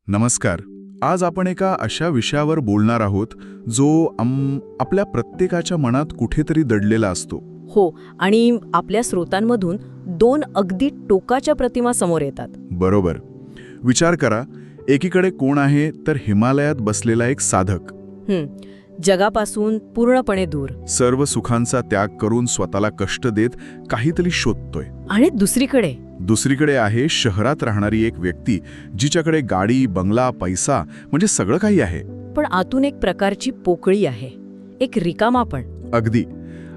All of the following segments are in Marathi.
नमस्कार. आज आपण एका अशा विषयावर बोलणार आहोत जो आपल्या प्रत्येकाच्या मनात कुठेतरी दडलेला असतो. हो, आणि आपल्या स्रोतांमधून दोन अगदी टोकाच्या प्रतिमा समोर येतात. बरोबर. विचार करा, एकीकडे कोण आहे तर हिमालयात बसलेला एक साधक, जगापासून पूर्णपणे दूर. सर्व सुखांचा त्याग करून स्वतःला कष्ट देत काहीतरी शोधतोय. आणि दुसरीकडे आहे शहरात राहणारी एक व्यक्ती, जिच्याकडे गाडी, बंगला, पैसा म्हणजे सगळं काही आहे. पण आतून एक प्रकारची पोकळी आहे, एक रिकामापण. अगदी.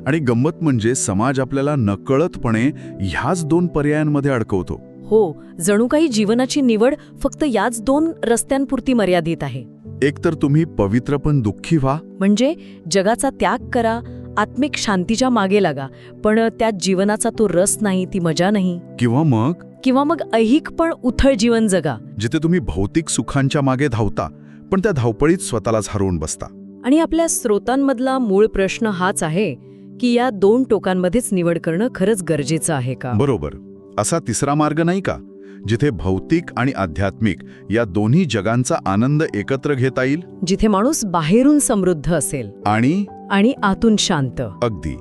आणि गंमत म्हणजे समाज आपल्याला नकळतपणे ह्याच दोन पर्यायांमध्ये अडकवतो. हो, जणू काही जीवनाची निवड फक्त याच दोन रस्त्यांपुरती मर्यादित आहे. एक तर तुम्ही पवित्र पण दुःखी व्हा, म्हणजे जगाचा त्याग करा, आत्मिक शांतीच्या मागे लागा, पण त्यात जीवनाचा तो रस नाही, ती मजा नाही. किंवा मग ऐहिक पण उथळ जीवन जगा, जिथे तुम्ही भौतिक सुखांच्या मागे धावता पण त्या धावपळीत स्वतःलाच हरवून बसता. आणि आपल्या स्रोतांमधला मूळ प्रश्न हाच आहे की या दोन टोकांमध्येच निवड करणं खरंच गरजेचं आहे का? बरोबर. असा तिसरा मार्ग नाही का, जिथे भौतिक आणि आध्यात्मिक या दोन्ही जगांचा आनंद एकत्र घेता येईल, जिथे माणूस बाहेरून समृद्ध असेल आणि आतून शांत. अगदी.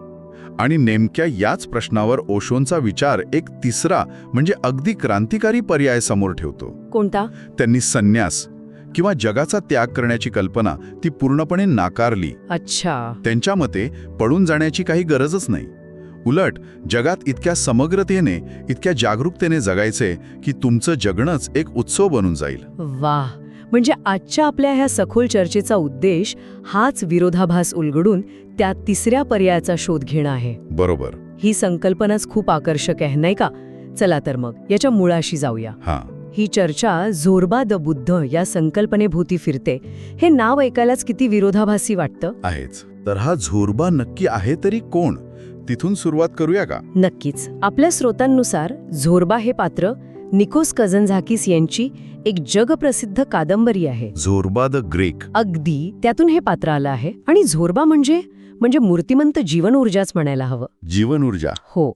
आणि नेमक्या याच प्रश्नावर ओशोंचा विचार एक तिसरा म्हणजे अगदी क्रांतिकारी पर्याय समोर ठेवतो. कोणता? त्यांनी संन्यास किंवा जगाचा त्याग करण्याची कल्पना ती पूर्णपणे नाकारली. अच्छा. त्यांच्या मते पळून जाण्याची काही गरजच नाही. उलट जगात इतक्या समग्रतेने, इतक्या जागरूकतेने जगायचे की तुमचं जगणंच एक उत्सव बनून जाईल. वाह. म्हणजे आजच्या आपल्या ह्या सखोल चर्चेचा उद्देश हाच विरोधाभास उलगडून त्या तिसऱ्या पर्यायाचा शोध घेणं आहे. बरोबर. ही संकल्पनाच खूप आकर्षक आहे, नाही का? चला तर मग याच्या मुळाशी जाऊया. ही चर्चा झोरबा द बुद्ध या संकल्पनेभोवती फिरते. हे नाव ऐकायलाच किती विरोधाभासी वाटतं. आहेच. तर हा झोरबा नक्की आहे तरी कोण? तिथून सुरुवात करूया का? नक्कीच. आपल्या स्रोतांनुसार झोरबा हे पात्र निकोस कझनझाकिस यांची एक जगप्रसिद्ध कादंबरी आहे, झोरबा द ग्रेक. अगदी त्यातून हे पात्र आलं आहे. आणि झोरबा म्हणजे मूर्तिमंत जीवन ऊर्जाच म्हणायला हवं. जीवन ऊर्जा. हो.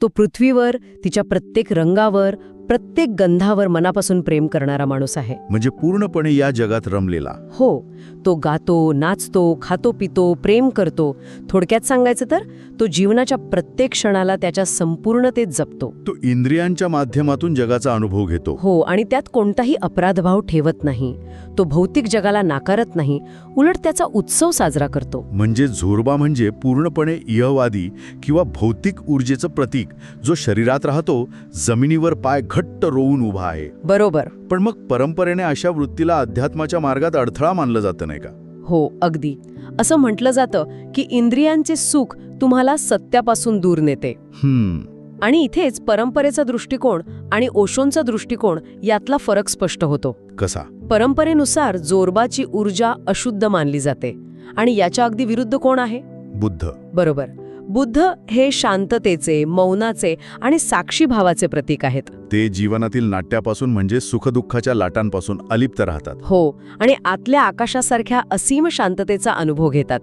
तो पृथ्वीवर, तिच्या प्रत्येक रंगावर, प्रत्येक गंधावर मनापासून प्रेम करणारा माणूस आहे. म्हणजे पूर्णपणे या जगात रमलेला. हो. तो गातो, नाचतो, खातो, पितो, प्रेम करतो. थोडक्यात सांगायचं तर तो जीवनाच्या प्रत्येक क्षणाला त्याच्या संपूर्णतेत जपतो. तो इंद्रियांच्या माध्यमातून जगाचा अनुभव घेतो. हो. आणि त्यात कोणताही अपराधभाव ठेवत नाही. तो भौतिक जगाला नाकारत नाही, उलट त्याचा उत्सव साजरा करतो. म्हणजे झोरबा म्हणजे पूर्णपणे इहवादी किंवा भौतिक ऊर्जेचं प्रतीक, जो शरीरात राहतो, जमिनीवर पाय घट्ट रोवून उभा आहे. बरोबर. पण मग परंपरेने अशा वृत्तीला अध्यात्माच्या मार्गात अडथळा मानलं जातं, नाही का? हो, अगदी. असं म्हटलं जातं की इंद्रियांचे सुख तुम्हाला सत्यापासून दूर नेते. आणि इथेच परंपरेचा दृष्टिकोन आणि ओशोंचा दृष्टिकोन यातला फरक स्पष्ट होतो. कसा? परंपरेनुसार जोरबाची ऊर्जा अशुद्ध मानली जाते आणि याच्या अगदी विरुद्ध कोण आहे? बुद्ध. बरोबर. बुद्ध हे शांततेचे, मौनाचे आणि साक्षी भावाचे प्रतीक आहेत. ते जीवनातील नाट्यापासून म्हणजे सुखदुःखाच्या लाटांपासून अलिप्त राहतात. हो. आणि आतल्या आकाशासारख्या असीम शांततेचा अनुभव घेतात.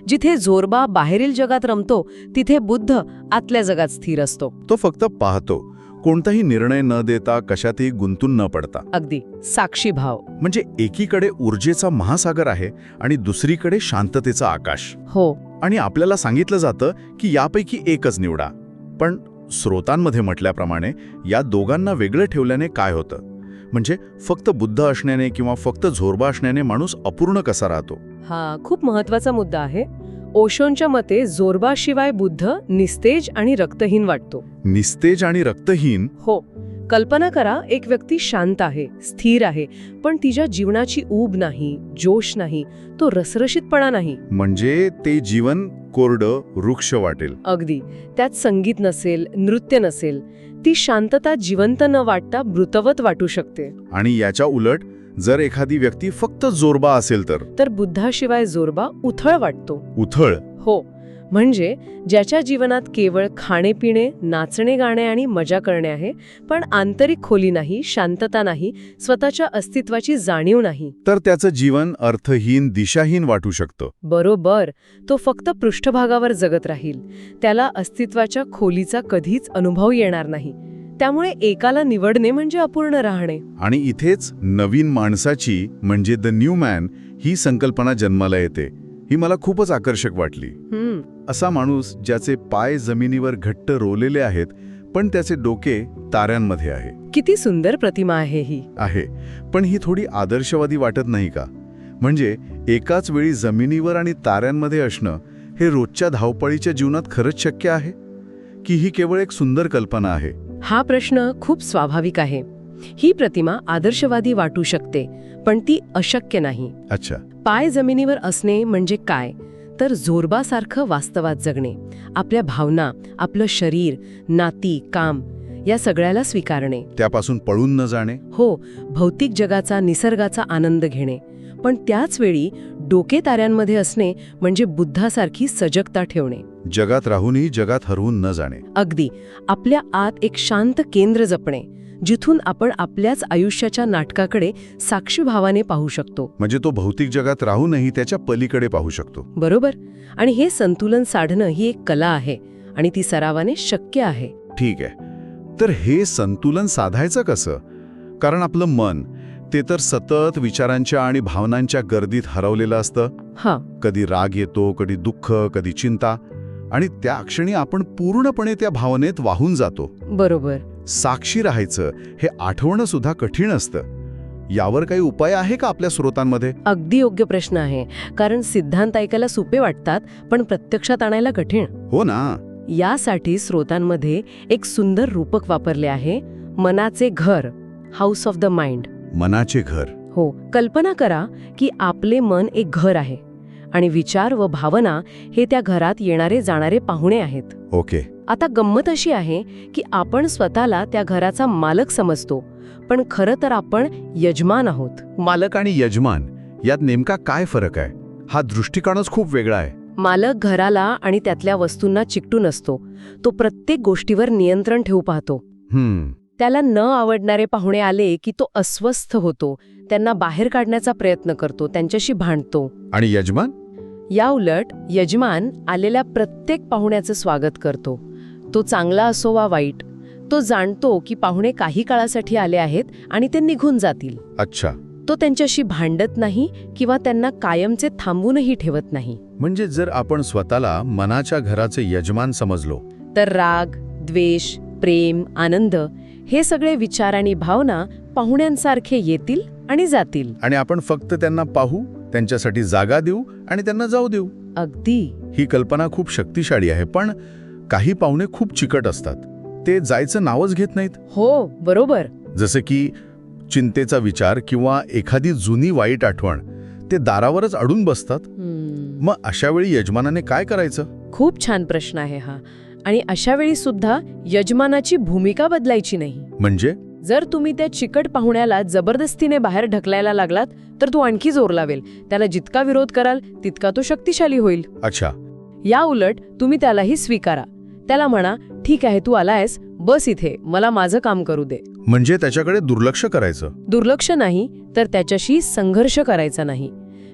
जिथे झोरबा बाहेरील जगात रमतो, तिथे बुद्ध आतल्या जगात स्थिर असतो. तो फक्त पाहतो, कोणताही निर्णय न देता, कशातही गुंतून न पडता. अगदी साक्षी भाव. म्हणजे एकीकडे ऊर्जेचा महासागर आहे आणि दुसरीकडे शांततेचा आकाश. हो. आणि आपल्याला सांगितलं जातं की यापैकी एकच निवडा. पण स्रोतांमध्ये म्हटल्याप्रमाणे या दोघांना वेगळं ठेवल्याने काय होतं? म्हणजे फक्त बुद्ध असण्याने किंवा फक्त झोरबा असण्याने माणूस अपूर्ण कसा राहतो? हा खूप महत्वाचा मुद्दा आहे. ओशोंच्या मते झोरबाशिवाय बुद्ध निस्तेज आणि रक्तहीन वाटतो. निस्तेज आणि रक्तहीन? हो. कल्पना करा, एक व्यक्ती शांत आहे, स्थिर आहे, पण तिच्या जीवनाची ऊब नाही, जोश नाही, तो रसरशीतपणा नाही. म्हणजे ते जीवन कोरडं, वृक्ष वाटेल. अगदी. त्यात संगीत नसेल, नृत्य नसेल. ती शांतता जिवंत न वाटता मृतवत वाटू शकते. आणि याच्या उलट जर एखादी व्यक्ती फक्त जोरबा असेल तर बुद्धाशिवाय जोरबा उथळ वाटतो. उथळ? हो. म्हणजे ज्याच्या जीवनात केवळ खाणे-पिणे, नाचणे, गाणे आणि मजा करणे आहे, पण आंतरिक खोली नाही, शांतता नाही, स्वतःच्या अस्तित्वाची जाणीव नाही, तर त्याचं जीवन अर्थहीन, दिशाहीन वाटू शकतं. बरोबर. तो फक्त पृष्ठभागावर जगत राहील. त्याला अस्तित्वाच्या खोलीचा कधीच अनुभव येणार नाही. त्यामुळे एकाला निवडणे म्हणजे अपूर्ण राहणे. आणि इथेच नवीन माणसाची म्हणजे द न्यू मॅन ही संकल्पना जन्माला येते. ही मला खूपच आकर्षक वाटली. असा माणूस ज्याचे पाय जमिनीवर घट्ट रोवलेले आहेत, पण त्याचे डोके ताऱ्यांमध्ये आहे. किती सुंदर प्रतिमा आहे ही. आहे, पण ही थोडी आदर्शवादी वाटत नाही का? म्हणजे एकाच वेळी जमिनीवर आणि ताऱ्यांमध्ये असणं हे रोजच्या धावपळीच्या जीवनात खरंच शक्य आहे, की ही केवळ एक सुंदर कल्पना आहे? हा प्रश्न खूप स्वाभाविक आहे. ही प्रतिमा आदर्शवादी वाटू शकते, पण ती अशक्य नाही. अच्छा. पाय जमिनीवर असणे म्हणजे काय? तर जोरबासारखं वास्तवात जगणे, आपल्या भावना, आपलं शरीर, नाती, काम या सगळ्याला स्वीकारणे. त्यापासून पळून न जाणे. हो, भौतिक जगाचा, निसर्गाचा आनंद घेणे. पण त्याच वेळी डोके ताऱ्यांमध्ये असणे म्हणजे बुद्धासारखी सजगता ठेवणे. जगात राहूनही जगात हरवून न जाणे. अगदी. आपल्या आत एक शांत केंद्र जपणे, जिथून आपण आपल्याच आयुष्याच्या नाटकाकडे साक्षीभावाने पाहू शकतो. म्हणजे तो भौतिक जगात राहूनही त्याच्या पलीकडे पाहू शकतो. बरोबर. आणि हे संतुलन साधणं ही एक कला आहे आणि ती सरावाने शक्य आहे. ठीक आहे. तर हे संतुलन साधायचं कसं? कारण आपलं मन ते तर सतत विचारांच्या आणि भावनांच्या गर्दीत हरवलेलं असतं. कधी राग येतो, कधी दुःख, कधी चिंता, आणि त्या क्षणी आपण पूर्णपणे त्या भावनेत वाहून जातो. बरोबर. साक्षी राहायचं हे आठवणं सुद्धा कठीण असतं. यावर काही उपाय आहे का आपल्या स्रोतांमध्ये? अगदी योग्य प्रश्न आहे. कारण सिद्धांत ऐकायला सोपे वाटतात, पण प्रत्यक्षात आणायला कठीण. हो ना. यासाठी स्रोतांमध्ये एक सुंदर रूपक वापरले आहे, मनाचे घर, हाऊस ऑफ द माइंड. मनाचे घर. हो. कल्पना करा की आपले मन एक घर आहे आणि विचार व भावना हे त्या घरात येणारे जाणारे पाहुणे आहेत. ओके. आता गंमत अशी आहे की आपण स्वतःला त्या घराचा मालक समजतो, पण खरं तर आपण यजमान आहोत. मालक आणि यजमान यात नेमका काय फरक आहे? हा दृष्टिकोनच खूप वेगळा आहे. मालक घराला आणि त्यातल्या वस्तूंना चिकटून असतो. तो प्रत्येक गोष्टीवर नियंत्रण ठेवू पाहतो. त्याला न आवडणारे पाहुणे आले की तो अस्वस्थ होतो, त्यांना बाहेर काढण्याचा प्रयत्न करतो, त्यांच्याशी भांडतो. आणि यजमान? या उलट यजमान आलेल्या प्रत्येक पाहुण्याचं स्वागत करतो. तो चांगला असो वा वाईट, तो जाणतो की पाहुणे काही काळासाठी आले आहेत आणि ते निघून जातील. अच्छा. तो त्यांच्याशी भांडत नाही किंवा त्यांना कायमचे थांबवूनही ठेवत नाही. म्हणजे जर आपण स्वतःला मनाच्या घराचे यजमान समजलो, तर राग, द्वेष, प्रेम, आनंद हे सगळे विचार आणि भावना पाहुण्यांसारखे येतील आणि जातील. आणि आपण फक्त त्यांना पाहू, त्यांच्यासाठी जागा देऊ आणि त्यांना जाऊ देऊ. अगदी. ही कल्पना खूप शक्तिशाली आहे, पण काही पाहुणे खूप चिकट असतात. ते जायचं नावच घेत नाहीत. हो, बरोबर. जसे की चिंतेचा विचार किंवा एखादी जुनी वाईट आठवण, ते दारावरच अडून बसतात. मग अशा वेळी यजमानाने काय करायचं? खूप छान प्रश्न आहे हा. आणि अशा वेळी सुद्धा यजमानाची भूमिका बदलायची नाही. म्हणजे जर तुम्ही त्या चिकट पाहुण्याला जबरदस्तीने बाहेर ढकलायला लागलात तर तो आणखी जोर लावेल. त्याला जितका विरोध कराल तितका तो शक्तिशाली होईल. अच्छा. या उलट तुम्ही त्यालाही स्वीकारा. त्याला म्हणा, ठीक आहे, तू आलायस, बस इथे, मला माझं काम करू दे. म्हणजे त्याच्याकडे दुर्लक्ष करायचं? दुर्लक्ष नाही, तर त्याच्याशी संघर्ष करायचा नाही.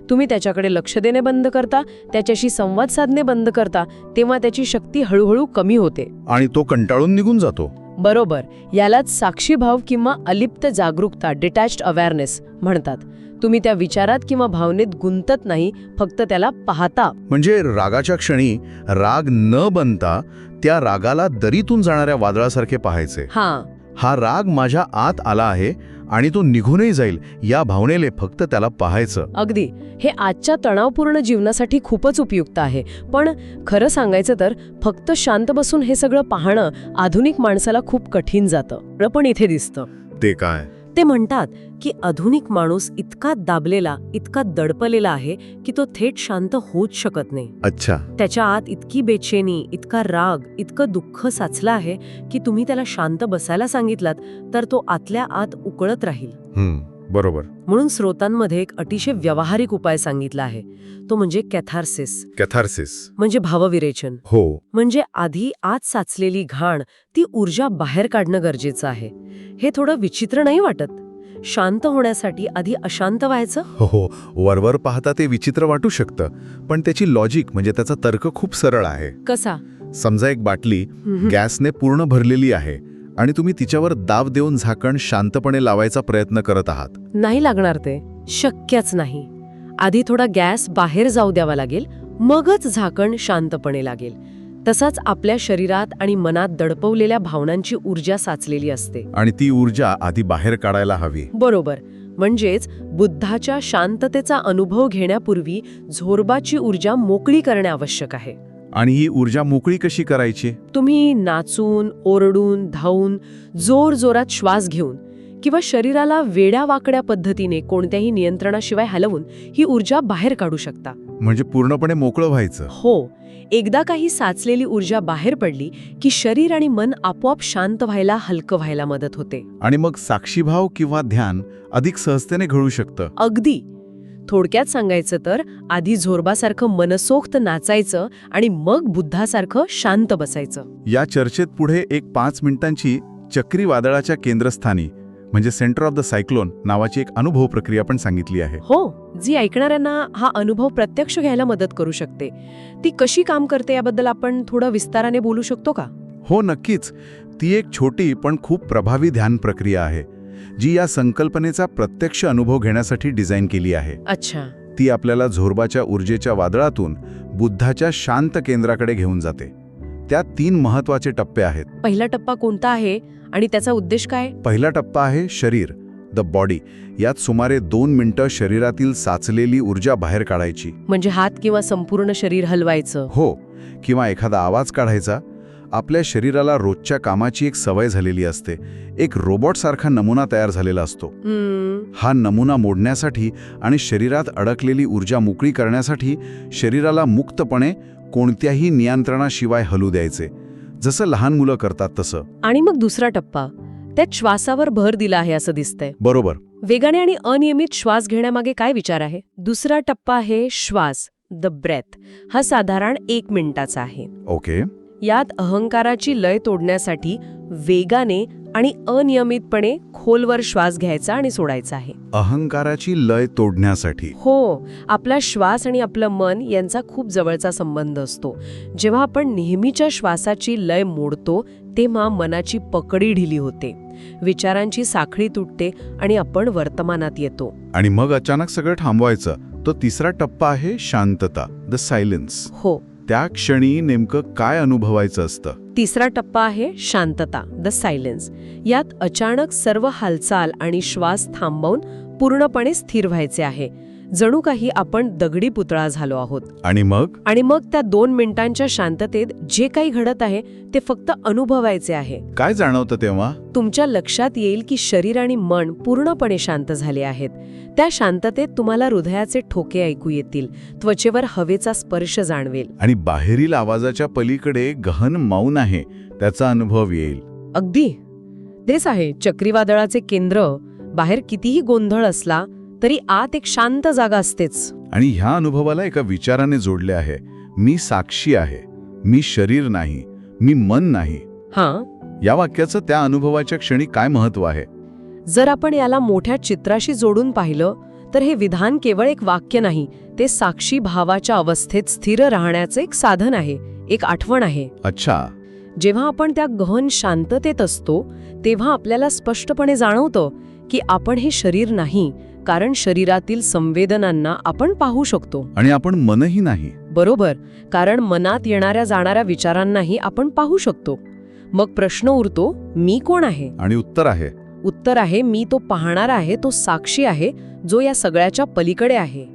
तुम्ही त्याच्याकडे लक्ष देणे बंद करता, त्याच्याशी संवाद साधणे बंद करता, तेव्हा त्याची शक्ती हळूहळू कमी होते आणि तो कंटाळून निघून जातो. बरोबर. यालाच साक्षीभाव किंवा अलिप्त जागरूकता, डिटॅच्ड अवेअरनेस म्हणतात. तुम्ही त्या विचारात किंवा भावनेत गुंतत नाही, फक्त त्याला पाहता. म्हणजे रागाच्या क्षणी राग न बनता त्या रागाला दरीतून जाणाऱ्या वादळासारखे पाहायचे. हा राग माझ्या आत आला आहे आणि तो निघूनही जाईल या भावनेले फक्त त्याला पाहायचं. अगदी. हे आजच्या तणावपूर्ण जीवनासाठी खूपच उपयुक्त आहे. पण खरं सांगायचं तर फक्त शांत बसून हे सगळं पाहणं आधुनिक माणसाला खूप कठीण जातं. पण इथे दिसतं. ते काय? ते म्हणतात की आधुनिक माणूस इतका दाबलेला, इतका दडपलेला आहे की तो थेट शांत होऊच शकत नाही. अच्छा. त्याच्या आत इतकी बेचैनी, इतका राग, इतकं दुःख साचलं आहे की तुम्ही त्याला शांत बसायला सांगितलात तर तो आतल्या आत उकळत राहील. बरोबर. म्हणून स्रोतांमध्ये एक अतिशय व्यावहारिक उपाय सांगितला आहे. तो म्हणजे कॅथार्सिस. कॅथार्सिस म्हणजे भावविरेचन. हो. म्हणजे आधी आत साचलेली घाण, ती ऊर्जा बाहेर काढणं गरजेचं आहे. हे थोडं विचित्र नाही वाटत? शांत होण्यासाठी आधी अशांत व्हायचं? हो. वरवर पाहता ते विचित्र वाटू शकतं, पण त्याची लॉजिक म्हणजे त्याचा तर्क खूप सरळ आहे. कसा? समजा एक बाटली गॅसने पूर्ण भरलेली आहे आणि तुम्ही तिच्यावर दाब देऊन झाकण शांतपणे लावायचा प्रयत्न करत आहात. नाही लागणार ते, शक्यच नाही. आधी थोडा गॅस बाहेर जाऊ द्यावा लागेल, मगच झाकण शांतपणे लागेल. तसाच आपल्या शरीरात आणि मनात दडपवलेल्या भावनांची ऊर्जा साचलेली असते. आणि ती ऊर्जा आधी बाहेर काढायला हवी. बरोबर. म्हणजेच बुद्धाच्या शांततेचा अनुभव घेण्यापूर्वी झोरबाची ऊर्जा मोकळी करणे आवश्यक आहे. आणि ही ऊर्जा मोकळी कशी करायची? तुम्ही नाचून, ओरडून, धावून, जोरजोरात श्वास घेऊन किंवा शरीराला वेड्यावाकड्या पद्धतीने कोणत्याही नियंत्रणाशिवाय हलवून ही ऊर्जा बाहेर काढू शकता. म्हणजे पूर्णपणे मोकळं व्हायचं. हो. एकदा काही साचलेली ऊर्जा बाहेर पडली की शरीर आणि मन आपोआप शांत व्हायला, हलकं व्हायला मदत होते. आणि मग साक्षीभाव किंवा ध्यान अधिक सहजतेने घडू शकतं. अगदी. थोडक्यात सांगायचं तर आधी झोरबासारखं मनसोक्त नाचायचं आणि मग बुद्धासारखं शांत बसायचं. या चर्चेत पुढे एक 5 मिनिटांची चक्रीवादळाच्या केंद्रस्थानी म्हणजे सेंटर ऑफ द सायक्लोन नावाची एक अनुभव प्रक्रिया पण सांगितली आहे. हो, जी ऐकणाऱ्यांना हा अनुभव प्रत्यक्ष घ्यायला मदत करू शकते. ती कशी काम करते याबद्दल आपण थोडं विस्ताराने बोलू शकतो का? हो, नक्कीच. ती एक छोटी पण खूप प्रभावी ध्यान प्रक्रिया आहे जी या संकल्पनेचा प्रत्यक्ष अनुभव घेण्यासाठी डिझाईन केली आहे. अच्छा. ती आपल्याला झोरबाच्या ऊर्जेच्या वादळातून बुद्धाच्या शांत केंद्राकडे घेऊन जाते. त्यात 3 महत्वाचे टप्पे आहेत. पहिला टप्पा कोणता आहे आणि त्याचा उद्देश काय? पहिला टप्पा आहे शरीर, द बॉडी. यात सुमारे 2 मिनिटं शरीरातील साचलेली ऊर्जा बाहेर काढायची. म्हणजे हात किंवा संपूर्ण शरीर हलवायचं? हो, किंवा एखादा आवाज काढायचा. आपल्या शरीराला रोजच्या कामाची एक सवय झालेली असते. एक रोबोटसारखा नमुना तयार झालेला असतो. हा नमुना मोडण्यासाठी आणि शरीरात अडकलेली ऊर्जा मोकळी करण्यासाठी शरीराला मुक्तपणे कोणत्याही नियंत्रणाशिवाय हलू द्यायचे, जसं लहान मुलं करतात तसं. आणि मग दुसरा टप्पा, त्यात श्वासावर भर दिला आहे असं दिसतंय. बरोबर. वेगाने आणि अनियमित श्वास घेण्यामागे काय विचार आहे? दुसरा टप्पा आहे श्वास, द ब्रेथ. हा साधारण 1 मिनिटाचा आहे. ओके. यात अहंकाराची लय तोडण्यासाठी वेगाने आणि अनियमितपणे खोलवर श्वास घ्यायचा आणि सोडायचा आहे. अहंकाराची लय तोडण्यासाठी? हो. आपला श्वास आणि आपलं मन यांचा खूप जवळचा संबंध असतो. जेव्हा आपण नेहमीच्या श्वासाची लय मोडतो तेव्हा मनाची पकडी ढिली होते, विचारांची साखळी तुटते आणि आपण वर्तमानात येतो. आणि मग अचानक सगळं थांबवायचं. तो तिसरा टप्पा आहे शांतता, द सायलेन्स. हो. त्या क्षणी नेमकं काय अनुभवायचं असतं? तिसरा टप्पा आहे शांतता, द सायलेन्स. यात अचानक सर्व हालचाल आणि श्वास थांबवून पूर्णपणे स्थिर व्हायचे आहे, जणू काही आपण दगडी पुतळा झालो आहोत. आणि मग त्या 2 मिनिटांच्या शांततेत जे काही घडत आहे ते फक्त अनुभवायचे आहे. काय जाणवतं तेव्हा? तुमच्या लक्षात येईल की शरीर आणि मन पूर्णपणे शांत झाले आहेत. त्या शांततेत तुम्हाला हृदयाचे ठोके ऐकू येतील, त्वचेवर हवेचा स्पर्श जाणवेल. आणि बाहेरील आवाजाच्या पलीकडे गहन मौन आहे त्याचा अनुभव येईल. अगदी. तेच आहे चक्रीवादळाचे केंद्र. बाहेर कितीही गोंधळ असला तरी आत एक शांत जागा असतेच. आणि ह्या अनुभवाला एका विचाराने जोडले आहे. मी साक्षी आहे, मी शरीर नाही, मी मन नाही. हां. या वाक्याचं त्या अनुभवाच्या क्षणी काय महत्व आहे? जर आपण याला मोठ्या चित्राशी जोडून पाहिलं तर हे विधान केवळ एक वाक्य नाही, ते साक्षी भावाच्या अवस्थेत स्थिर राहण्याचे एक साधन आहे, एक आठवण आहे. अच्छा. जेव्हा आपण त्या गहन शांततेत असतो तेव्हा आपल्याला स्पष्टपणे जाणवतं की आपण हे शरीर नाही, कारण शरीरातील संवेदनांना आपण पाहू शकतो. आणि आपण मनही नाही. बरोबर, कारण मनात येणाऱ्या जाणाऱ्या विचारांनाही आपण पाहू शकतो. मग प्रश्न उरतो, मी कोण आहे? आणि उत्तर आहे मी तो पाहणारा आहे, तो साक्षी आहे, जो या सगळ्याच्या पलीकडे आहे.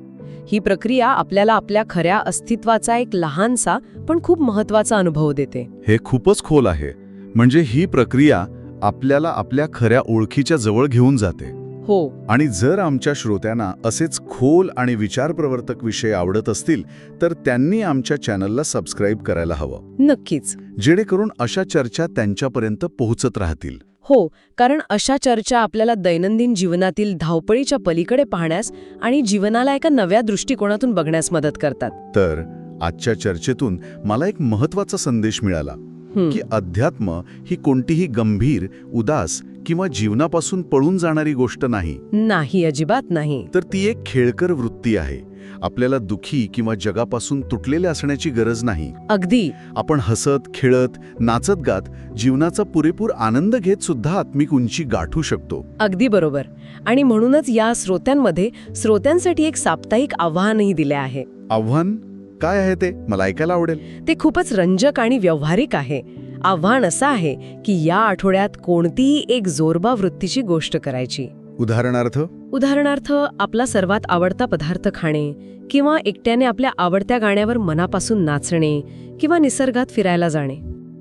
ही प्रक्रिया आपल्याला आपल्या खऱ्या अस्तित्वाचा एक लहानसा पण खूप महत्वाचा अनुभव देते. हे खूपच खोल आहे. म्हणजे ही प्रक्रिया आपल्याला आपल्या खऱ्या ओळखीच्या जवळ घेऊन जाते. हो. आणि जर आमच्या श्रोत्यांना असेच खोल आणि विचारप्रवर्तक विषय आवडत असतील तर त्यांनी आमच्या चॅनलला सबस्क्राईब करायला हवं. नक्कीच. जेणेकरून अशा चर्चा त्यांच्यापर्यंत पोहोचत राहतील. हो, कारण अशा चर्चा आपल्याला दैनंदिन जीवनातील धावपळीच्या पलीकडे पाहण्यास आणि जीवनाला एका नव्या दृष्टिकोनातून बघण्यास मदत करतात. तर आजच्या चर्चेतून मला एक महत्त्वाचा संदेश मिळाला की अध्यात्म ही कोणतीही गंभीर, उदास किंवा जीवनापासून पळून जाणारी गोष्ट नाही. नाही, अजिबात नाही. तर ती एक खेळकर वृत्ती आहे. आपल्याला दुखी किंवा जगापासून तुटलेले असण्याची गरज नाही. अगदी. आपण हसत, खेळत, नाचत गात जीवनाचा पुरेपूर आनंद घेत सुद्धा आत्मिक उंची गाठू शकतो. अगदी बरोबर. आणि म्हणूनच या श्रोत्यांसाठी एक साप्ताहिक आव्हानही दिले आहे. आव्हान काय आहे ते मला ऐकायला आवडेल. ते खूपच रंजक आणि व्यावहारिक आहे. आव्हान असं आहे की या आठवड्यात कोणतीही एक जोरबा वृत्तीची गोष्ट करायची. उदाहरणार्थ आपला सर्वात आवडता पदार्थ खाणे, किंवा एकट्याने आपल्या आवडत्या गाण्यावर मनापासून नाचणे, किंवा निसर्गात फिरायला जाणे.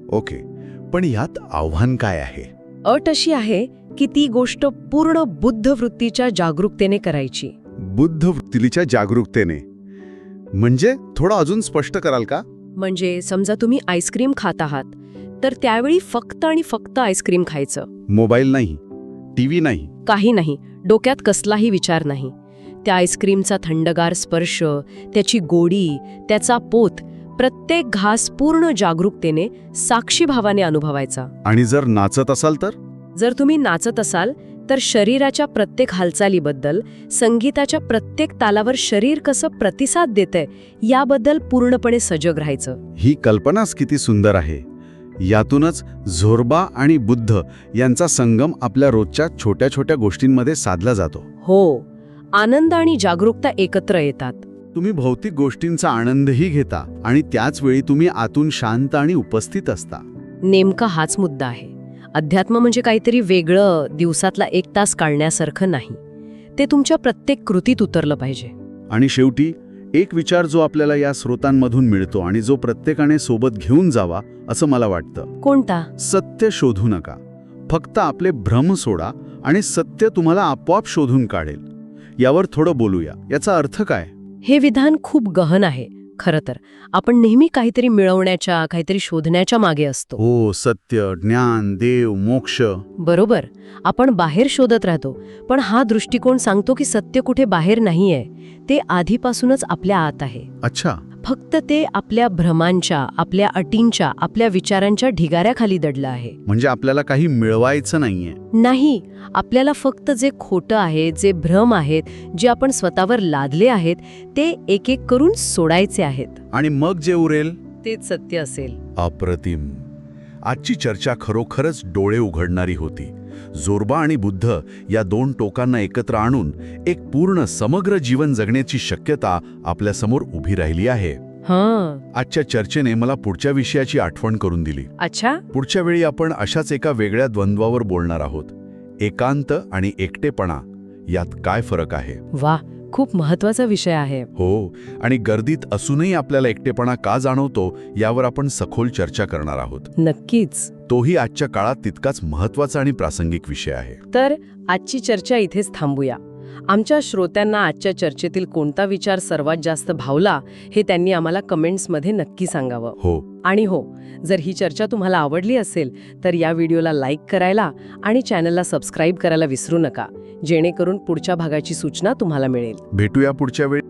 ओके, पण यात आव्हान काय आहे? अट अशी आहे की ती गोष्ट पूर्ण बुद्ध वृत्तीच्या जागरूकतेने करायची. बुद्ध वृत्तीच्या जागरूकतेने म्हणजे थोडं अजून स्पष्ट कराल का? म्हणजे समजा तुम्ही आईस्क्रीम खात आहात, तर त्यावेळी फक्त आणि फक्त आईस्क्रीम खायचं. मोबाईल नाही, टीव्ही नाही, काही नाही, डोक्यात कसलाही विचार नाही. त्या आईस्क्रीमचा थंडगार स्पर्श, त्याची गोडी, त्याचा पोत, प्रत्येक घास पूर्ण जागरूकतेने, साक्षीभावाने अनुभवायचा. आणि जर नाचत असाल तर? जर तुम्ही नाचत असाल तर शरीराच्या प्रत्येक हालचालीबद्दल, संगीताच्या प्रत्येक तालावर शरीर कसं प्रतिसाद देतंय याबद्दल पूर्णपणे सजग राहायचं. ही कल्पनाच किती सुंदर आहे. यातूनच झोरबा आणि बुद्ध यांचा संगम आपल्या रोजच्या छोट्या छोट्या गोष्टींमध्ये साधला जातो. हो, आनंद आणि जागरूकता एकत्र येतात. तुम्ही भौतिक गोष्टींचा आनंदही घेता आणि त्याच वेळी तुम्ही आतून शांत आणि उपस्थित असता. नेमका हाच मुद्दा आहे. अध्यात्म म्हणजे काहीतरी वेगळं दिवसातला 1 तास काढण्यासारखं नाही. ते तुमच्या प्रत्येक कृतीत उतरलं पाहिजे. आणि शेवटी एक विचार जो आपल्याला या स्रोतांमधून मिळतो आणि जो प्रत्येकाने सोबत घेऊन जावा असं मला वाटतं. कोणता? सत्य शोधू नका, फक्त आपले भ्रम सोडा आणि सत्य तुम्हाला आपोआप शोधून काढेल. यावर थोडं बोलूया. याचा अर्थ काय? हे विधान खूप गहन आहे. खरं तर आपण नेहमी काहीतरी मिळवण्याच्या, काहीतरी शोधण्याच्या मागे असतो. हो, सत्य, ज्ञान, देव, मोक्ष. बरोबर, आपण बाहेर शोधत राहतो. पण हा दृष्टिकोन सांगतो की सत्य कुठे बाहेर नाहीये, ते आधीपासूनच आपल्या आत आहे. अच्छा. फक्त ते आपल्या भ्रमांच्या, आपल्या अटींच्या, आपल्या विचारांच्या ढिगाऱ्याखाली दडलं आहे. म्हणजे आपल्याला काही मिळवायचं नाहीये. नाही, आपल्याला फक्त जे खोटं आहे, जे भ्रम आहेत, जे आपण स्वतःवर लादले आहेत, ते एक एक करून सोडायचे आहेत. आणि मग जे उरेल तेच सत्य असेल. अप्रतिम. आजची चर्चा खरोखरच डोळे उघडणारी होती. जोरबा आणि बुद्ध या 2 टोकांना एकत्र आणून एक पूर्ण समग्र जीवन जगण्याची शक्यता आपल्यासमोर उभी राहिली आहे. आजच्या चर्चेने मला पुढच्या विषयाची आठवण करून दिली. अच्छा. पुढच्या वेळी आपण अशाच एका वेगळ्या द्वंद्वावर बोलणार आहोत. एकांत आणि एकटेपणा यात काय फरक आहे? वा, खूप महत्वाचा विषय आहे. हो, आणि गर्दीत असूनही आपल्याला एकटेपणा का जाणवतो यावर आपण सखोल चर्चा करणार आहोत. नक्कीच. तोही आजच्या काळात तितकाच महत्वाचा आणि प्रासंगिक विषय आहे. तर आजची चर्चा इथेच थांबूया. आमच्या श्रोत्यांना आजच्या चर्चेतील कोणता विचार सर्वात जास्त भावला हे त्यांनी आम्हाला कमेंट्समध्ये नक्की सांगावं. हो. आणि हो, जर ही चर्चा तुम्हाला आवडली असेल तर या व्हिडिओला लाईक करायला आणि चॅनलला सबस्क्राईब करायला विसरू नका, जेणेकरून पुढच्या भागाची सूचना तुम्हाला मिळेल. भेटूया पुढच्या वेळी.